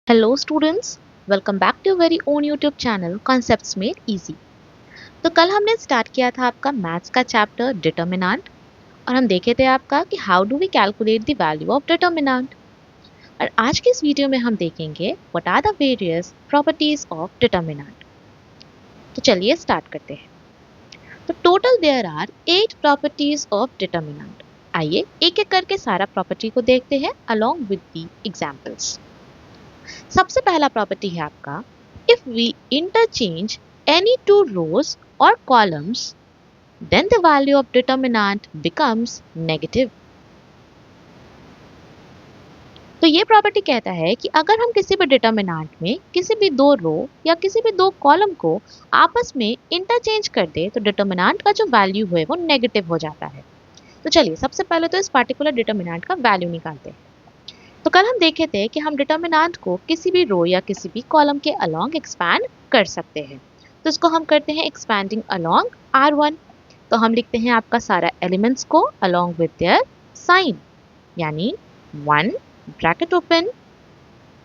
Hello students, welcome back to very own YouTube channel concepts made easy. तो कल हमने start किया था आपका मैथ्स का चैप्टर डिटर्मिनेंट और हम देखे थे आपका कि how do we calculate the value of determinant. और आज के इस वीडियो में हम देखेंगे what are the various properties of determinant. तो चलिए स्टार्ट करते हैं। तो total there are 8 properties of determinant. आइए एक एक करके सारा प्रॉपर्टी को देखते हैं अलोंग विद द एग्जांपल्स। सबसे पहला प्रॉपर्टी है आपका if we interchange any two rows और columns then the value of determinant becomes negative. तो ये प्रॉपर्टी कहता है कि अगर हम किसी भी डिटर्मिनेंट में किसी भी दो रो या किसी भी दो कॉलम को आपस में इंटरचेंज कर दे तो डिटर्मिनेंट का जो वैल्यू है वो नेगेटिव हो जाता है। तो चलिए सबसे पहले तो इस पार्टिकुलर डिटर्मिनेंट का वैल्यू निकालते हैं। तो कल हम देखे थे कि हम डिटर्मिनेंट को किसी भी रो या किसी भी कॉलम के अलोंग एक्सपैंड कर सकते हैं। तो इसको हम करते हैं एक्सपैंडिंग अलोंग R1। तो हम लिखते हैं आपका सारा एलिमेंट्स को अलोंग विद देयर साइन, यानी 1 bracket open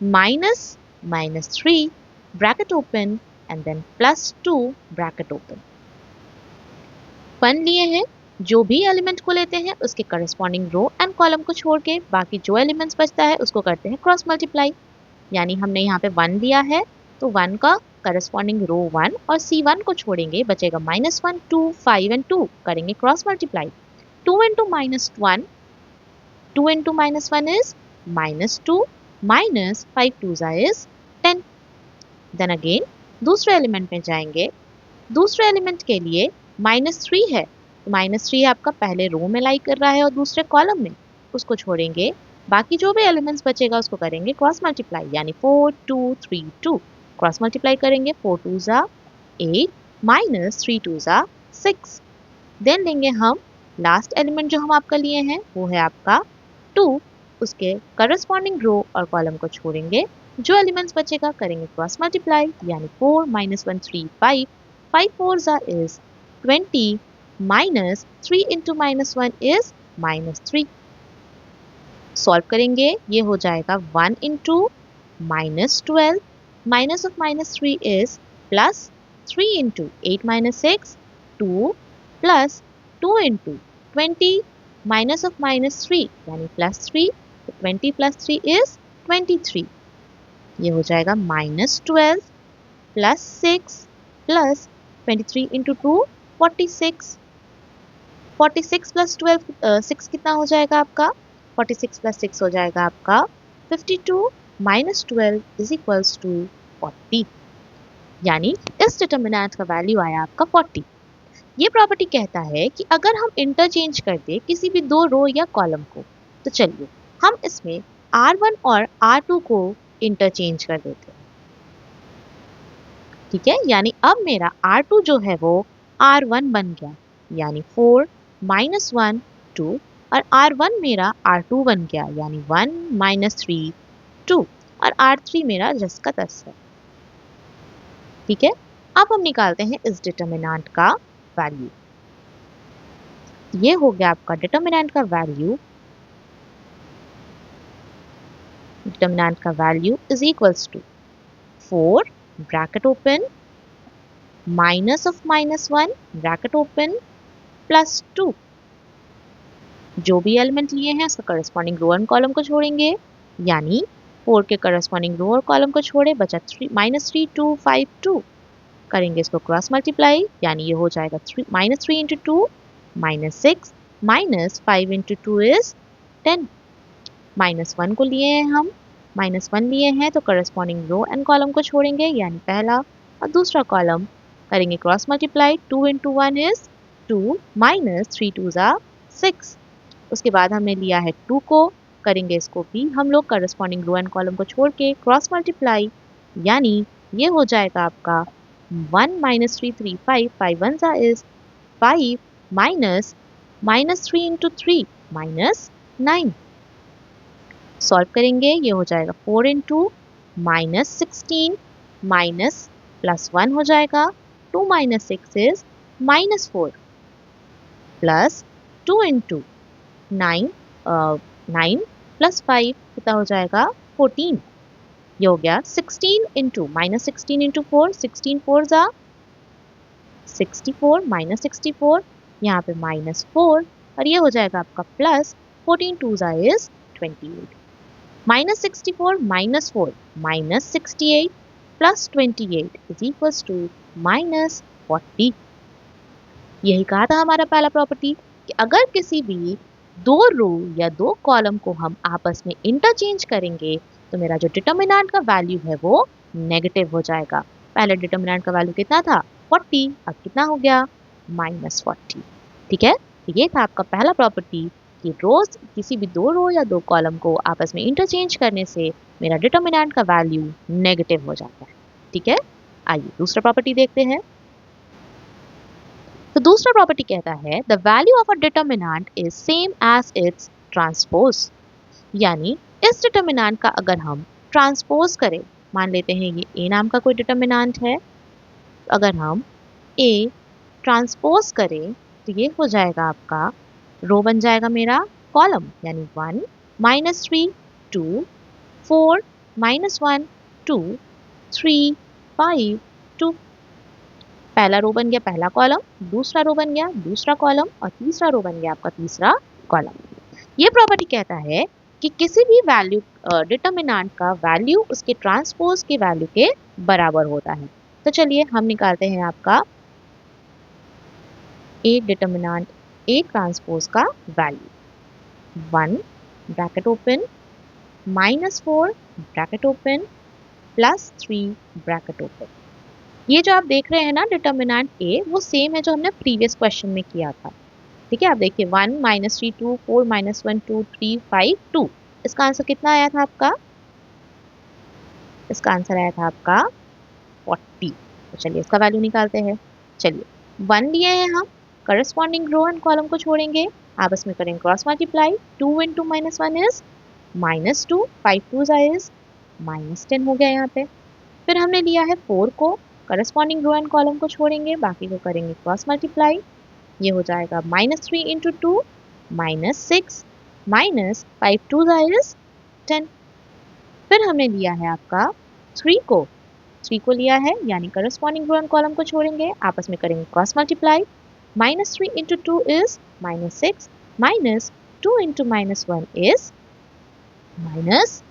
minus minus 3 bracket open and then plus 2 bracket open. 1 लिए हैं, जो भी एलिमेंट को लेते हैं उसके करस्पॉन्डिंग रो एंड कॉलम को छोड़ के बाकी जो एलिमेंट्स बचता है उसको करते हैं क्रॉस मल्टीप्लाई। यानी हमने यहाँ पे 1 लिया है तो 1 का करस्पॉन्डिंग रो 1 और C1 को छोड़ेंगे, बचेगा -1 2 5 एंड 2 करेंगे cross multiply. 2 into minus one, 2 into minus one is -2 minus 5 two is 10। Then again दूसरे एलिमेंट में जाएंगे। दूसरे एलिमेंट के लिए -3 है तो -3 आपका पहले रो में लाई कर रहा है और दूसरे कॉलम में, उसको छोड़ेंगे। बाकी जो भी एलिमेंट्स बचेगा उसको करेंगे क्रॉस मल्टीप्लाई, यानी 4 2 3 2 क्रॉस मल्टीप्लाई करेंगे। 4 टू ज़ा 8 माइनस 3 टू ज़ा 6। देन लेंगे हम लास्ट एलिमेंट जो हम आपका लिए हैं वो है आपका 2। उसके करस्पॉन्डिंग रो और कॉलम को छोड़ेंगे। जो एलिमेंट्स बचेगा करेंगे क्रॉस मल्टीप्लाई, यानी 4 -1 3 5 5 4 ज़ा is 20 minus 3 into -1 is -3। Solve करेंगे, ये हो जाएगा 1 into -12 minus of -3 is plus 3 into 8 -6 2 plus 2 into 20 minus of -3 यानी +3। 20 प्लस 3 इज 23। ये हो जाएगा -12 प्लस 6 प्लस 23 इंटू 2 46। 46 प्लस 12 6 कितना हो जाएगा आपका? 46 प्लस 6 हो जाएगा आपका 52 माइनस 12 इज इक्वल्स टू 40। यानी इस डिटर्मिनेंट का वैल्यू आया आपका 40। ये प्रॉपर्टी कहता है कि अगर हम इंटरचेंज कर दे किसी भी दो रो या कॉलम को, तो चलिए हम इसमें R1 और R2 को इंटरचेंज कर देते हैं। ठीक है, यानी अब मेरा R2 जो है वो R1 बन गया, यानी 4 -1 2 और R1 मेरा R2 बन गया, यानी 1 -3 2 और R3 मेरा 10 का 10 है। ठीक है, अब हम निकालते हैं इस डिटर्मिनेंट का वैल्यू। ये हो गया आपका डिटर्मिनेंट का वैल्यू। डिटर्मिनेंट का value is equals to 4 bracket open minus of -1 bracket open plus 2। जो भी एलिमेंट लिए हैं उसका करस्पॉन्डिंग रो एंड कॉलम को छोड़ेंगे, यानी 4 के करस्पॉन्डिंग रो और कॉलम को छोड़े, बचा -3 2 5 2 करेंगे इसको क्रॉस मल्टीप्लाई, यानी ये हो जाएगा -3 इंटू 2 -6 माइनस 5 इंटू 2 इज 10। -1 को लिए हैं हम, -1 लिए हैं तो करस्पॉन्डिंग रो एंड कॉलम को छोड़ेंगे, यानी पहला और दूसरा कॉलम करेंगे cross multiply. 2 into 1 is 2 minus 3 two ज़ा 6। उसके बाद हमने लिया है 2 को, करेंगे इसको भी हम लोग करस्पॉन्डिंग रो एंड कॉलम को छोड़ के क्रॉस मल्टीप्लाई, यानी ये हो जाएगा आपका 1 -3 3 5 5 1 ज़ा इज 5 माइनस -3 इंटू 3 -9। सॉल्व करेंगे, ये हो जाएगा 4 इंटू -16 माइनस +1 हो जाएगा, 2 -6 इज -4 प्लस 2 इंटू 9 9 प्लस 5 कितना हो जाएगा 14। ये हो गया 16 इंटू माइनस 16 इंटू 4, 16 4 जा 64 माइनस 64, यहाँ पे माइनस 4 और ये हो जाएगा आपका प्लस 14 टू जा is 28, minus 64 minus 4 minus 68 plus 28 is equals to minus 40। यही कहा था हमारा पहला प्रॉपर्टी कि अगर किसी भी दो रो या दो कॉलम को हम आपस में इंटरचेंज करेंगे तो मेरा जो डिटर्मिनेंट का वैल्यू है वो नेगेटिव हो जाएगा। पहले डिटर्मिनेंट का वैल्यू कितना था 40, अब कितना हो गया माइनस 40। ठीक है, तो ये था आपका पहला प्रॉपर्टी कि रोज किसी भी दो रो या दो कॉलम को आपस में इंटरचेंज करने से मेरा डिटर्मिनेंट का वैल्यू नेगेटिव हो जाता है। ठीक है, आइए दूसरा प्रॉपर्टी देखते हैं। तो दूसरा प्रॉपर्टी कहता है the value of a determinant is same as its transpose, यानी इस डिटर्मिनेंट का अगर हम ट्रांसपोज करें, मान लेते हैं ये ए नाम का कोई डिटर्मिनेंट है, अगर हम ए ट्रांसपोज करें तो ये हो जाएगा आपका रो बन जाएगा मेरा कॉलम, यानी 1 माइनस 3 2 4 माइनस 1 2 3 5 2। पहला रो बन गया पहला कॉलम, दूसरा रो बन गया दूसरा कॉलम और तीसरा रो बन गया आपका तीसरा कॉलम। ये प्रॉपर्टी कहता है कि किसी भी वैल्यू डिटर्मिनेंट का वैल्यू उसके ट्रांसपोज के वैल्यू के बराबर होता है। तो चलिए हम निकालते हैं आपका ए डिटर्मिनेंट ए ट्रांसपोज का value. 1 bracket open minus 4 bracket open plus 3 bracket open. ये जो आप देख रहे हैं ना डिटर्मिनेंट ए, वो सेम है जो हमने प्रीवियस क्वेश्चन में किया था। ठीक है, आप देखिए 1 माइनस 3 2 4 माइनस 1 2 3 5 2। इसका आंसर कितना आया था आपका? इसका आंसर आया था आपका 40। तो चलिए इसका वैल्यू निकालते हैं। चलिए 1 लिए हैं हम, करस्पॉन्डिंग रो एंड कॉलम को छोड़ेंगे, आपस में करेंगे cross multiply. 2 into minus 1 is minus 2, 5 two is minus 10 हो गया यहाँ पे। फिर हमने लिया है 4 को, करस्पॉन्डिंग रो एंड कॉलम को छोड़ेंगे, बाकी को करेंगे क्रॉस मल्टीप्लाई। ये हो जाएगा minus 3 into 2 minus 6 minus 5 two is 10। फिर हमने लिया है आपका 3 को, 3 को लिया है, यानी करस्पॉन्डिंग रो एंड कॉलम को छोड़ेंगे, आपस में करेंगे cross multiply. Minus 3 into 2 is minus 6 minus 2 into minus 1 is minus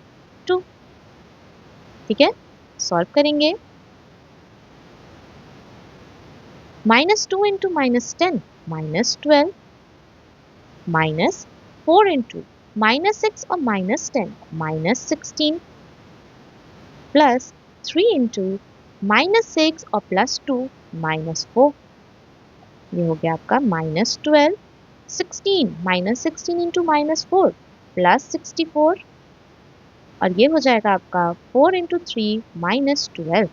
2। ठीक है, सॉल्व करेंगे। Minus 2 into minus 10 minus 12 minus 4 into minus 6 और minus 10 minus 16 plus 3 into minus 6 और प्लस 2 माइनस 4। ये हो गया आपका minus 12। 16 minus 16 into minus 4 plus 64 और ये हो जाएगा आपका 4 इंटू 3 माइनस 12,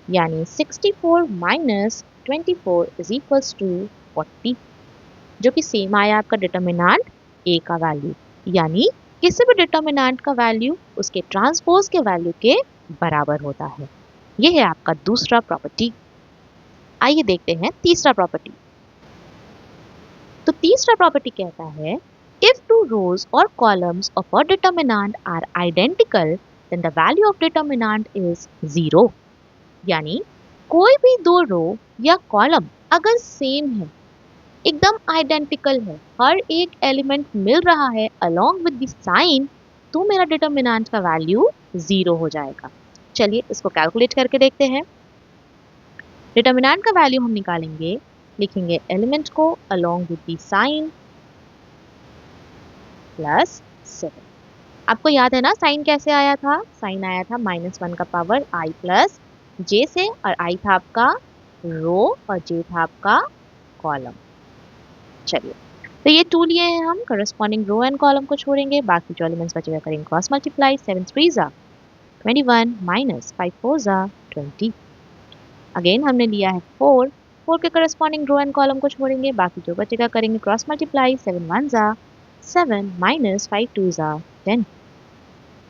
यानी 64 माइनस 24 इज इक्वल्स टू 40, जो कि सेम आया आपका डिटर्मिनेंट ए का वैल्यू, यानी किसी भी डिटर्मिनेंट का वैल्यू उसके ट्रांसपोज के वैल्यू के बराबर होता है। यह है आपका दूसरा प्रॉपर्टी। आइए देखते हैं तीसरा प्रॉपर्टी। तो तीसरा प्रॉपर्टी कहता है इफ टू रोज और columns of a determinant are identical then the value of determinant is 0, यानी कोई भी दो रो या कॉलम अगर सेम है, एकदम आइडेंटिकल है, हर एक एलिमेंट मिल रहा है अलोंग विद द साइन, तो मेरा डिटर्मिनेंट का वैल्यू 0 हो जाएगा। चलिए इसको कैलकुलेट करके देखते हैं। डिटर्मिनेंट का वैल्यू हम निकालेंगे, लिखेंगे एलिमेंट को along with the sign plus 7। आपको याद है ना साइन कैसे आया था? साइन आया था -1 का पावर i प्लस जे से, और i था आपका रो और j था आपका कॉलम। चलिए तो ये 2 लिए हैं हम, करस्पॉन्डिंग रो एंड कॉलम को छोड़ेंगे, बाकी जो एलिमेंट्स बचेगा करेंगे क्रॉस मल्टीप्लाई। 7 3 जा 21 माइनस 5 4 जा 20। अगेन हमने लिया है 4, 4 के करस्पॉन्डिंग रो एंड कॉलम को छोड़ेंगे, बाकी जो बचेगा करेंगे क्रॉस मल्टीप्लाई। 7 1 जा 7 माइनस 5 2 जा 10।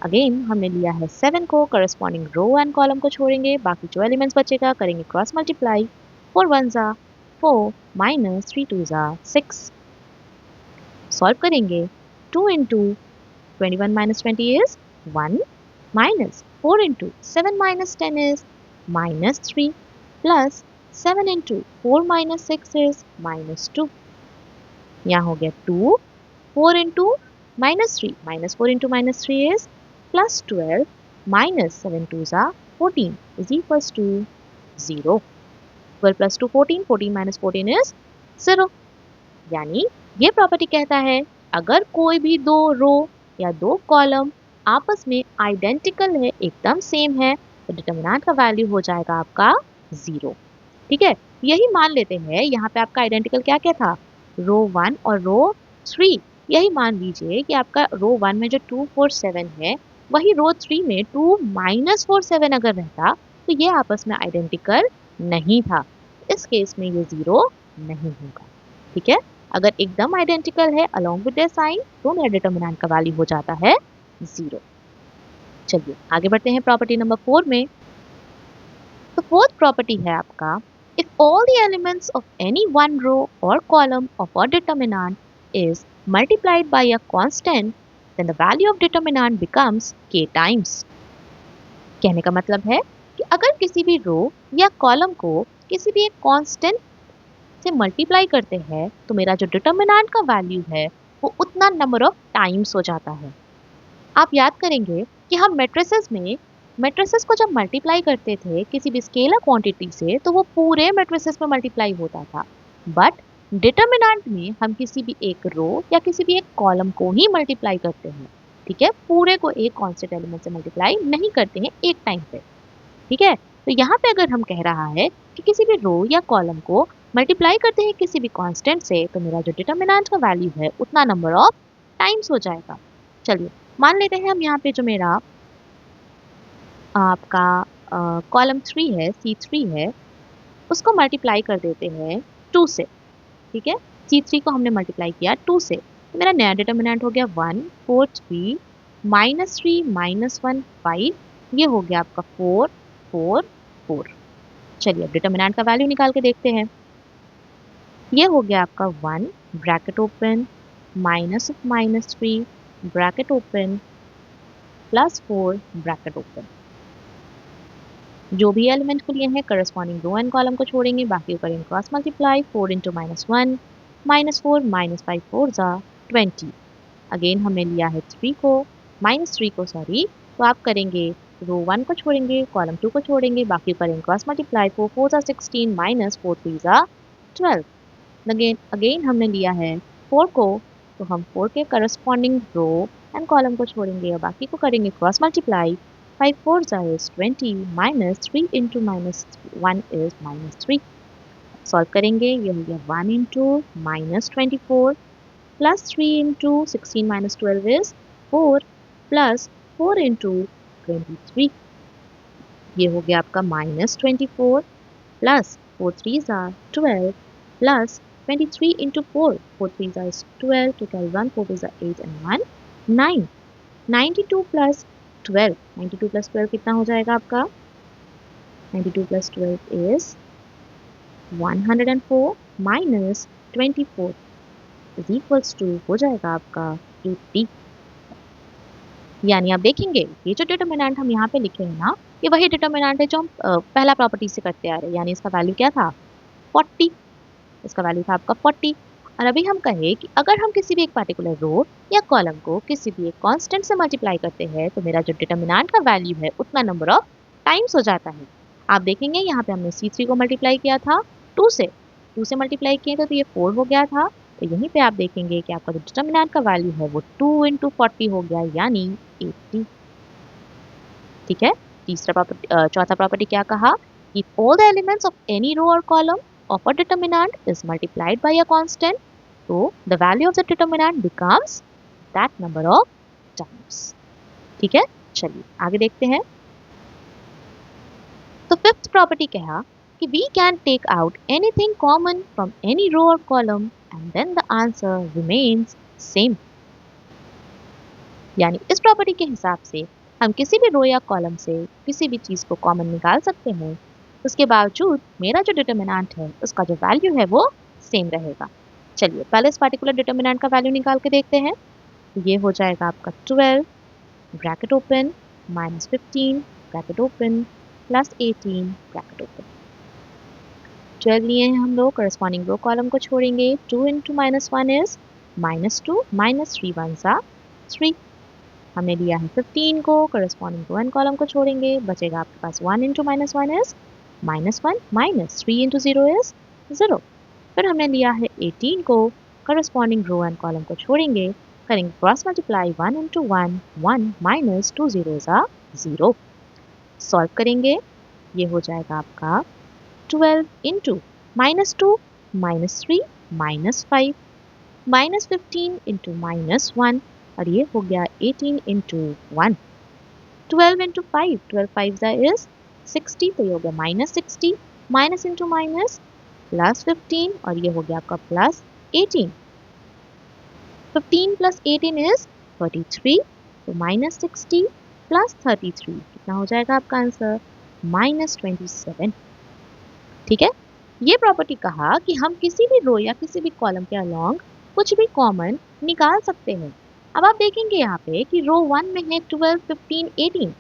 अगेन हमने लिया है 7 को, करस्पॉन्डिंग रो एंड कॉलम को छोड़ेंगे, बाकी जो एलिमेंट्स बचेगा करेंगे क्रॉस मल्टीप्लाई। 4 1 जा 4 माइनस 3 2 जा 6। सॉल्व करेंगे 2 into 21 minus 20 is 1 minus 4 into 7 minus 10 is minus 3 plus 7 into 4 minus 6 is minus 2. यहाँ हो गया 2, 4 into minus 3, minus 4 into minus 3 is plus 12 minus 7 twos are 14 is equals to 0. 12 plus 2 14, 14 minus 14 is 0. यानी ये property कहता है अगर कोई भी दो रो या दो कॉलम आपस में आइडेंटिकल है, एकदम सेम है, तो डिटरमिनेंट का वैल्यू हो जाएगा आपका 0. ठीक है, यही मान लेते हैं यहाँ पे आपका आइडेंटिकल क्या क्या था, रो 1 और रो 3. यही मान लीजिए कि आपका रो 1 में जो 2 4 7 है वही रो 3 में 2 माइनस 4 7 अगर रहता तो ये आपस में आइडेंटिकल नहीं था. इस केस में ये 0 नहीं होगा. ठीक है, अगर एकदम आइडेंटिकल है अलोंग विद देयर साइन तो मेरा डिटरमिनेंट का वैल्यू हो जाता है 0. चलिए आगे बढ़ते हैं प्रॉपर्टी नंबर 4 में. तो फोर्थ प्रॉपर्टी है आपका, if all the elements of any one row or column of a determinant is multiplied by a constant, then the value of determinant becomes k times. कहने का मतलब है कि अगर किसी भी रो या कॉलम को किसी भी एक कांस्टेंट से मल्टीप्लाई करते हैं तो मेरा जो डिटरमिनेंट का वैल्यू है वो उतना नंबर ऑफ टाइम्स हो जाता है. आप याद करेंगे कि हम मैट्रिसेस को जब मल्टीप्लाई करते थे किसी भी स्केलर क्वांटिटी से तो वो पूरे मैट्रिसेस में मल्टीप्लाई होता था. बट डिटरमिनेंट में हम किसी भी एक रो या किसी भी एक कॉलम को ही मल्टीप्लाई करते हैं. ठीक है, पूरे को एक कांस्टेंट एलिमेंट से मल्टीप्लाई नहीं करते हैं एक टाइम पे. ठीक है, तो यहाँ पे अगर हम कह रहा है कि किसी भी रो या कॉलम को मल्टीप्लाई करते हैं किसी भी कांस्टेंट से तो मेरा जो डिटरमिनेंट का वैल्यू है उतना नंबर ऑफ टाइम्स हो जाएगा. चलिए मान लेते हैं हम यहाँ पे जो मेरा आपका कॉलम 3 है, C3 है, उसको मल्टीप्लाई कर देते हैं 2 से. ठीक है, C3 को हमने मल्टीप्लाई किया 2 से तो मेरा नया डिटरमिनेंट हो गया 1 4 3 माइनस 3 माइनस 1 5. ये हो गया आपका 4 4 4. चलिए अब डिटरमिनेंट का वैल्यू निकाल के देखते हैं. ये हो गया आपका 1 bracket open minus of minus 3 bracket open plus 4 bracket open. जो भी एलिमेंट को लिए हैं करस्पॉन्डिंग रो एंड कॉलम को छोड़ेंगे, बाकी को करेंगे cross multiply. 4 into minus 1 minus 4 minus 5 4 ज़ा 20. अगेन हमने लिया है 3 को माइनस 3 को सॉरी, तो आप करेंगे रो 1 को छोड़ेंगे कॉलम 2 को छोड़ेंगे, बाकी करेंगे क्रॉस मल्टीप्लाई. 4 4 ज़ा 16 माइनस 4 3 ज़ा 12. अगेन हमने लिया है 4 को, तो हम 4 के करस्पॉन्डिंग रो एंड कॉलम को छोड़ेंगे और बाकी को करेंगे cross multiply. 5 4 is 20 minus 3 into minus 1 is minus 3. Solve करेंगे, ये हो गया 1 into minus 24 plus 3 into 16 minus 12 is 4 plus 4 into 23. ये हो गया आपका minus 24 plus 4 3s are 12 plus 23 into 4. 4 3s are 12, to carry 1 4 is 8 and 1 9. 92 plus 12, 92 plus 12 कितना हो जाएगा आपका, 92 plus 12 is 104 minus 24 is equals to हो जाएगा आपका 80. यानी आप देखेंगे ये जो डिटरमिनेंट हम यहाँ पे लिखे हैं ना, ये वही डिटरमिनेंट है जो हम पहला प्रॉपर्टी से करते आ रहे हैं. यानी इसका वैल्यू क्या था 40, इसका वैल्यू था आपका 40. और अभी हम कहें कि अगर हम किसी भी एक पार्टिकुलर रो या कॉलम को किसी भी एक कांस्टेंट से मल्टीप्लाई करते हैं तो मेरा जो डिटरमिनेंट का वैल्यू है उतना नंबर ऑफ टाइम्स हो जाता है. आप देखेंगे यहाँ पे हमने C3 को मल्टीप्लाई किया था 2 से मल्टीप्लाई किए थे तो ये 4 हो गया था. तो यहीं पे आप देखेंगे कि आपका जो डिटरमिनेंट का वैल्यू है वो 2 into 40 हो गया यानी 80. ठीक है, चौथा प्रॉपर्टी क्या कहा, if all the elements of any row or column of a determinant is multiplied by a constant, so the value of the determinant becomes that number of times. ठीक है, चलिए आगे देखते हैं. तो फिफ्थ प्रॉपर्टी कहा कि we can take out anything common from any row or column and then the answer remains same. यानी इस प्रॉपर्टी के हिसाब से हम किसी भी रो या कॉलम से किसी भी चीज़ को कॉमन निकाल सकते हैं, उसके बावजूद मेरा जो डिटरमिनेंट है उसका जो वैल्यू है वो सेम रहेगा. चलिए पहले इस पार्टिकुलर डिटरमिनेंट का वैल्यू निकाल के देखते हैं. तो ये हो जाएगा आपका 12 bracket open -15 bracket open plus 18 bracket open. 12 लिए हैं हम लोग, करस्पॉन्डिंग रो कॉलम को छोड़ेंगे। 2 इंटू -1 इज -2 -3 1 सा 3। हमने लिया है 15 को, करस्पॉन्डिंग टू 1 कॉलम को छोड़ेंगे, बचेगा आपके पास 1 इंटू -1 इज -1 -3 इंटू 0 इज 0। फिर हमने लिया है 18 को, करस्पॉन्डिंग रो एंड कॉलम को छोड़ेंगे, करेंगे cross multiply 1 into 1 1 minus 2 zeros आ 0। सॉल्व करेंगे, ये हो जाएगा आपका 12 इंटू -2 -3 -5 -15 इंटू -1 और ये हो गया 18 इंटू 1। 12 इंटू 5 12 5 इज 60, तो ये हो गया -60 माइनस इंटू माइनस प्लस 15 और ये हो गया आपका प्लस 18। 15 प्लस 18 इज 33, तो -60 प्लस 33 कितना हो जाएगा आपका आंसर -27। ठीक है, ये प्रॉपर्टी कहा कि हम किसी भी रो या किसी भी कॉलम के अलोंग कुछ भी कॉमन निकाल सकते हैं। अब आप देखेंगे यहाँ पे कि रो 1 में है 12 15 18,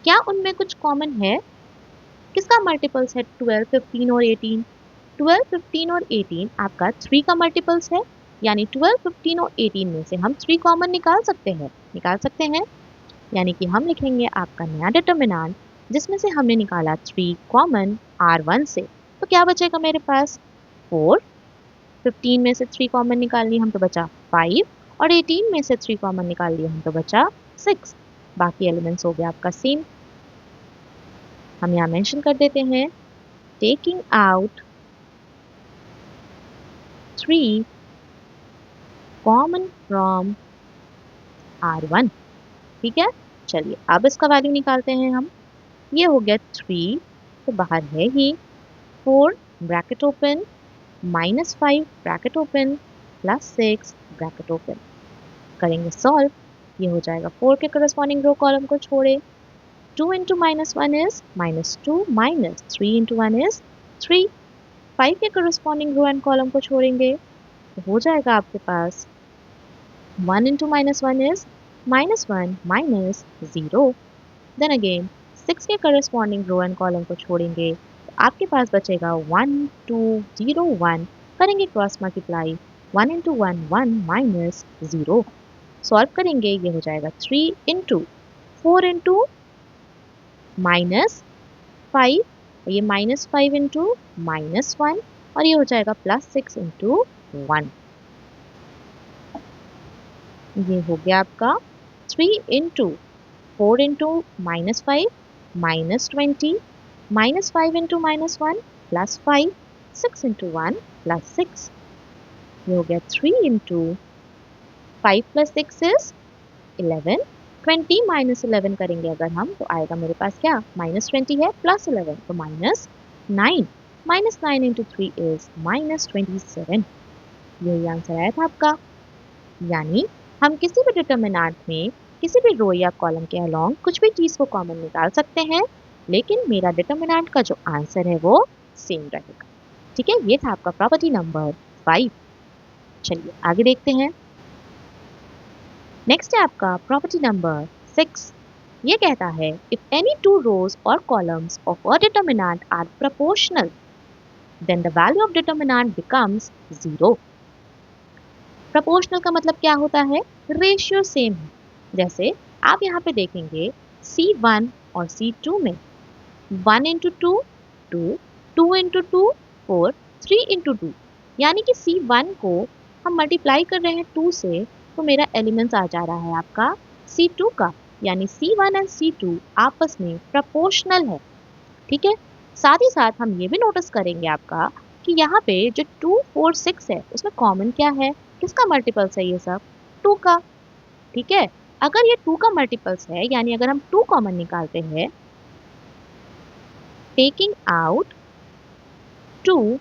क्या उनमें कुछ कॉमन है? किसका मल्टीपल्स है 12 15 और 18? 12 15 और 18 आपका 3 का मल्टीपल्स है, यानी 12 15 और 18 में से हम 3 कॉमन निकाल सकते हैं। यानी कि हम लिखेंगे आपका नया डिटर्मिनेंट जिसमें से हमने निकाला 3 कॉमन R1 से, तो क्या बचेगा मेरे पास 4। 15 में से 3 कॉमन निकाल लिए हम तो बचा 5 और 18 में से 3 कॉमन निकाल लिए हम तो बचा 6। बाकी एलिमेंट्स हो गया आपका सेम। हम यहाँ मेंशन कर देते हैं taking out 3 common from R1। ठीक है, चलिए अब इसका वैल्यू निकालते हैं हम। ये हो गया 3 तो बाहर है ही 4 bracket open -5 bracket open plus 6 bracket open. करेंगे सॉल्व, ये हो जाएगा 4 के करस्पॉन्डिंग रो कॉलम को छोड़े, 2 इंटू -1 इज -2 -3 इंटू 1 इज 3। 5 के करस्पॉन्डिंग रो एंड कॉलम को छोड़ेंगे तो हो जाएगा आपके पास 1 इंटू -1 इज -1 -0। देन अगेन 6 के करस्पॉन्डिंग रो एंड कॉलम को छोड़ेंगे तो आपके पास बचेगा 1 2 0 1। करेंगे क्रॉस मल्टीप्लाई 1 इंटू 1 1 -0। सॉल्व करेंगे, ये हो जाएगा 3 इंटू 4 इंटू -5, ये -5 इंटू -1 और ये हो जाएगा +6 इंटू 1। ये हो गया आपका 3 इंटू 4 इंटू -5 -20 -5 इंटू -1 +5 6 इंटू 1 +6। ये हो गया 3 इंटू 5 + 6 इज 11। 20 -11 करेंगे अगर हम तो आएगा मेरे पास क्या -20 है +11 तो -9। -9 इंटू 3 इज -27। यही आंसर आया था आपका। यानी हम किसी भी डिटर्मिनेंट में किसी भी रो या कॉलम के अलोंग कुछ भी चीज़ को कॉमन निकाल सकते हैं, लेकिन मेरा डिटर्मिनेंट का जो आंसर है वो सेम रहेगा। ठीक है, ये था आपका प्रॉपर्टी नंबर 5। चलिए आगे देखते हैं। नेक्स्ट है आपका प्रॉपर्टी नंबर 6। ये कहता है इफ एनी टू रोज और columns of a determinant are proportional then the value of determinant becomes 0। Proportional का मतलब क्या होता है? रेशियो सेम है। जैसे आप यहाँ पे देखेंगे C1 और C2 में 1 इंटू 2 2, 2 इंटू 2 4, 3 इंटू 2, यानी कि C1 को हम मल्टीप्लाई कर रहे हैं 2 से तो मेरा एलिमेंट्स आ जा रहा है आपका C2 का, यानी C1 एंड C2 आपस में प्रोपोर्शनल है। ठीक है, साथ ही साथ हम ये भी नोटिस करेंगे आपका कि यहाँ पे जो 2 4 6 है उसमें कॉमन क्या है? किसका मल्टीपल्स है ये सब? 2 का। ठीक है, अगर ये 2 का मल्टीपल्स है यानी अगर हम 2 कॉमन निकालते हैं taking out 2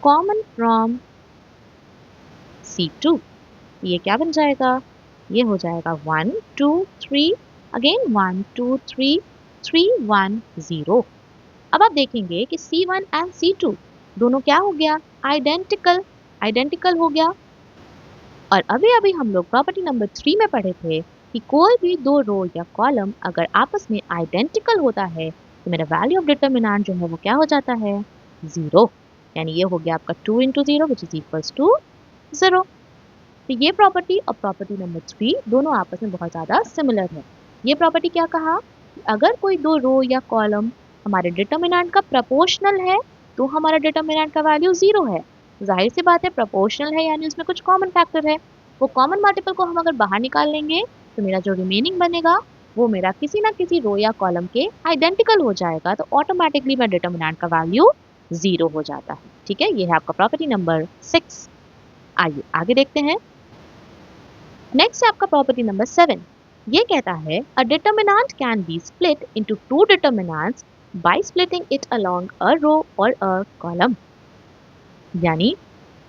common from C2, ये क्या बन जाएगा? ये हो जाएगा 1 2 3 अगेन 1 2 3 3 1 0। अब आप देखेंगे कि C1 एंड C2 दोनों क्या हो गया? आइडेंटिकल हो गया। और अभी अभी हम लोग प्रॉपर्टी नंबर 3 में पढ़े थे कि कोई भी दो रो या कॉलम अगर आपस में आइडेंटिकल होता है तो मेरा वैल्यू ऑफ डिटर्मिनेंट जो है वो क्या हो जाता है, 0। यानी ये हो गया आपका 2 into 0 which is equals to 0। तो ये प्रॉपर्टी और प्रॉपर्टी नंबर 3 दोनों आपस में बहुत ज़्यादा सिमिलर है। ये प्रॉपर्टी क्या कहा कि अगर कोई दो रो या कॉलम हमारे डिटर्मिनेंट का प्रोपोर्शनल है तो हमारा डिटर्मिनेंट का वैल्यू 0 है। जाहिर सी बात है, प्रोपोर्शनल है यानी उसमें कुछ कॉमन फैक्टर है। वो कॉमन मल्टीपल को हम अगर बाहर निकाल लेंगे तो मेरा जो रिमेनिंग बनेगा वो मेरा किसी ना किसी रो या कॉलम के आइडेंटिकल हो जाएगा, तो ऑटोमेटिकली मेरा डिटर्मिनेंट का वैल्यू 0 हो जाता है। ठीक है, ये है आपका प्रॉपर्टी नंबर 6। आइए आगे देखते हैं। नेक्स्ट है आपका प्रॉपर्टी नंबर 7। ये कहता है a determinant can be split into two determinants by splitting it along a row और अ कॉलम। यानी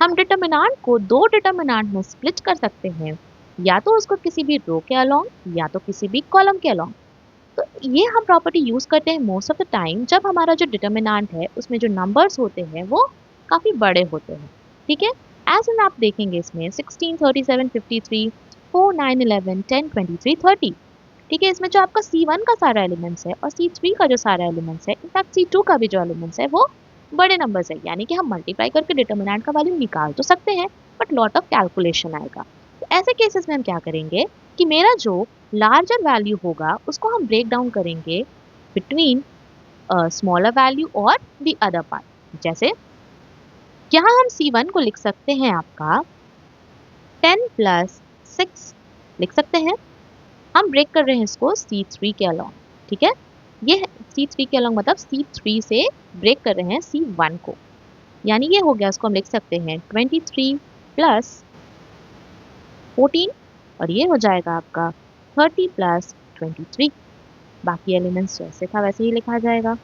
हम डिटर्मिनेंट को दो डिटर्मिनेंट में स्प्लिट कर सकते हैं, या तो उसको किसी भी रो के अलोंग या तो किसी भी कॉलम के अलोंग। तो ये हम प्रॉपर्टी यूज करते हैं मोस्ट ऑफ द टाइम जब हमारा जो डिटर्मिनेंट है उसमें जो नंबर्स होते हैं वो काफी बड़े होते हैं। ठीक है, एज इन आप देखेंगे इसमें 16, 37, 53, 4, 9, 11, 10, 23, 30। ठीक है, इसमें जो आपका C1 का सारा एलिमेंट्स है और C3 का जो सारा एलिमेंट्स है, इनफैक्ट C2 का भी जो एलिमेंट्स है वो बड़े नंबर्स है। यानी कि हम मल्टीप्लाई करके डिटर्मिनेंट का वैल्यू निकाल तो सकते हैं बट लॉट ऑफ कैलकुलेशन आएगा। तो ऐसे केसेस में हम क्या करेंगे कि मेरा जो लार्जर वैल्यू होगा उसको हम ब्रेक डाउन करेंगे बिटवीन स्मॉलर वैल्यू और द अदर पार्ट। जैसे यहाँ हम C1 को लिख सकते हैं आपका 10 प्लस 6 लिख सकते हैं। हम ब्रेक कर रहे हैं इसको C3 के अलोंग। ठीक है, ये C3 के अलोंग मतलब C3 से ब्रेक कर रहे हैं C1 को। यानी ये हो गया, इसको हम लिख सकते हैं 23 प्लस 14 और ये हो जाएगा आपका 30 प्लस 23। बाकी एलिमेंट्स जैसे था वैसे ही लिखा जाएगा।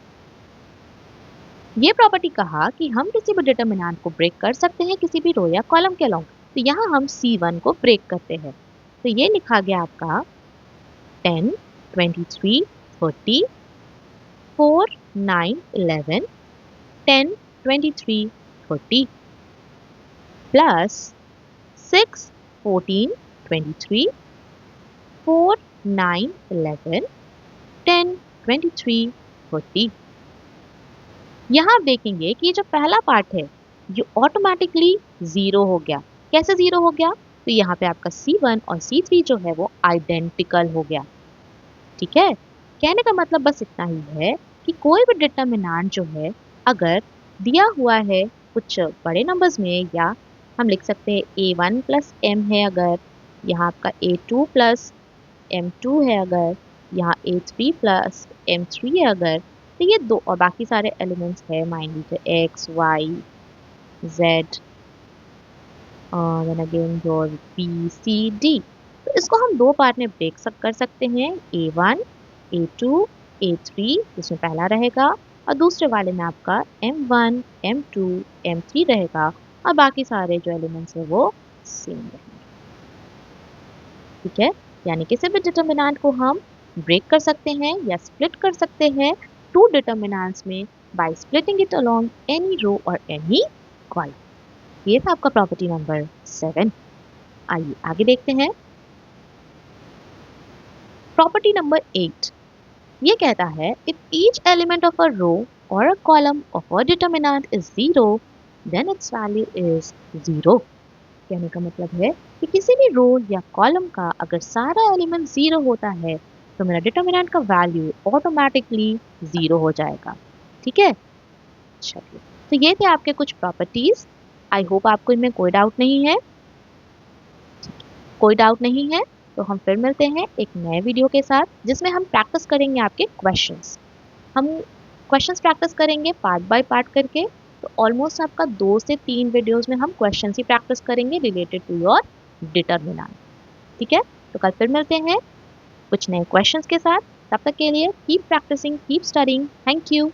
ये प्रॉपर्टी कहा कि हम किसी भी डिटर्मिनेंट को ब्रेक कर सकते हैं किसी भी रो या कॉलम के अलोंग। तो यहाँ हम C1 को ब्रेक करते हैं, तो ये लिखा गया आपका 10, 23, 30, 4, 9, 11, 10, 23, 30 plus 6, 14, 23, 4, 9, 11, 10, 23, 30। यहाँ आप देखेंगे कि जो पहला पार्ट है ये ऑटोमेटिकली 0 हो गया। कैसे 0 हो गया? तो यहाँ पे आपका C1 और C3 जो है वो आइडेंटिकल हो गया। ठीक है, कहने का मतलब बस इतना ही है कि कोई भी डिटर्मिनेंट जो है अगर दिया हुआ है कुछ बड़े नंबर्स में, या हम लिख सकते हैं A1 प्लस M है, अगर यहाँ आपका A2 प्लस M2 है, अगर यहाँ A3 प्लस M3 है, अगर तो ये दो और बाकी सारे एलिमेंट्स है, मान लीजिए X, Y, Z then again your B, C, D। तो इसको हम दो पार्ट में ब्रेक कर सकते हैं, A1, A2, A3 जिसमें पहला रहेगा और दूसरे वाले में आपका M1, M2, M3 रहेगा और बाकी सारे जो एलिमेंट्स है वो सेम रहेंगे। ठीक है, यानी किसी भी डिटर्मिनेंट को हम ब्रेक कर सकते हैं या स्प्लिट कर सकते हैं टू डिटर्मिनेंट्स में by splitting it along any row और एनी कॉलम। ये था आपका प्रॉपर्टी नंबर 7। आइए आगे देखते हैं। प्रॉपर्टी नंबर 8 ये कहता है if each element of a row और a column of a determinant is 0 then its value is 0। कहने का मतलब है कि किसी भी रो या कॉलम का अगर सारा एलिमेंट 0 होता है तो मेरा डिटर्मिनेंट का वैल्यू ऑटोमेटिकली 0 हो जाएगा। ठीक है, चलिए, तो ये थे आपके कुछ प्रॉपर्टीज। आई होप आपको इनमें कोई डाउट नहीं है। कोई डाउट नहीं है तो हम फिर मिलते हैं एक नए वीडियो के साथ जिसमें हम प्रैक्टिस करेंगे आपके क्वेश्चंस। हम क्वेश्चंस प्रैक्टिस करेंगे पार्ट बाय पार्ट करके। तो ऑलमोस्ट आपका 2 से 3 वीडियोस में हम क्वेश्चंस ही प्रैक्टिस करेंगे रिलेटेड टू योर डिटर्मिनेंट। ठीक है, तो कल फिर मिलते हैं कुछ नए क्वेश्चंस के साथ। तब तक के लिए keep practising, keep studying. Thank you.